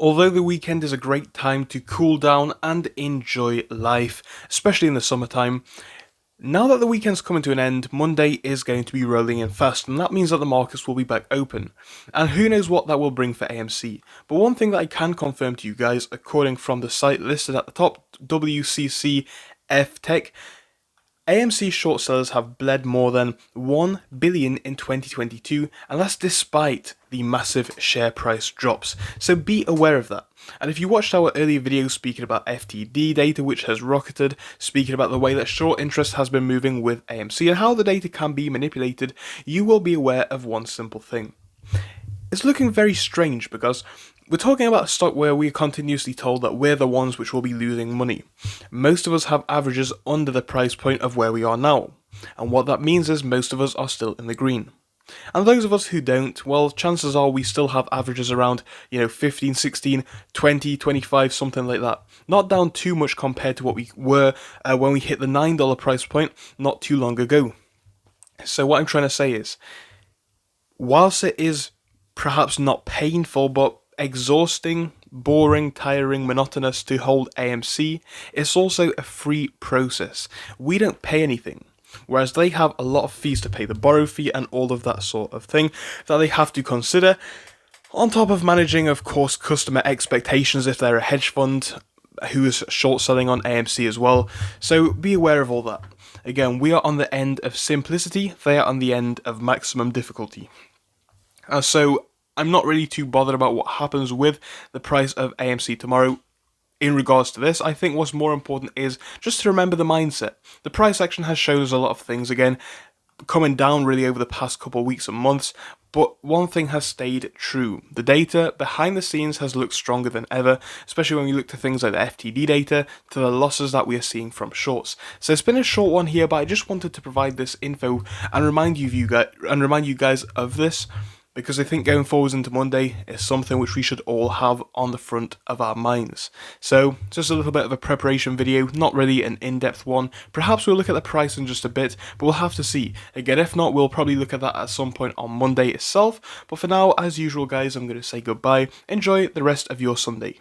Although the weekend is a great time to cool down and enjoy life, especially in the summertime, now that the weekend's coming to an end, Monday is going to be rolling in fast, and that means that the markets will be back open. And who knows what that will bring for AMC. But one thing that I can confirm to you guys, according from the site listed at the top, WCCF Tech, AMC short sellers have bled more than 1 billion in 2022, and that's despite the massive share price drops. So be aware of that. And if you watched our earlier video speaking about FTD data, which has rocketed, speaking about the way that short interest has been moving with AMC and how the data can be manipulated, you will be aware of one simple thing. It's looking very strange because we're talking about a stock where we are continuously told that we're the ones which will be losing money. Most of us have averages under the price point of where we are now, and what that means is most of us are still in the green. And those of us who don't, well, chances are we still have averages around, 15, 16, 20, 25, something like that. Not down too much compared to what we were when we hit the $9 price point not too long ago. So what I'm trying to say is, whilst it is perhaps not painful, but exhausting, boring, tiring, monotonous to hold AMC, it's also a free process. We don't pay anything, whereas they have a lot of fees to pay, the borrow fee and all of that sort of thing that they have to consider, on top of managing, of course, customer expectations if they're a hedge fund who is short selling on AMC as well. So be aware of all that. Again, we are on the end of simplicity, they are on the end of maximum difficulty. So I'm not really too bothered about what happens with the price of AMC tomorrow in regards to this. I think what's more important is just to remember the mindset. The price action has shown us a lot of things, again, coming down really over the past couple of weeks and months, but one thing has stayed true. The data behind the scenes has looked stronger than ever, especially when we look to things like the FTD data, to the losses that we are seeing from shorts. So it's been a short one here, but I just wanted to provide this info and remind you guys of this, because I think going forwards into Monday is something which we should all have on the front of our minds. So, just a little bit of a preparation video, not really an in-depth one. Perhaps we'll look at the price in just a bit, but we'll have to see. Again, if not, we'll probably look at that at some point on Monday itself. But for now, as usual guys, I'm going to say goodbye. Enjoy the rest of your Sunday.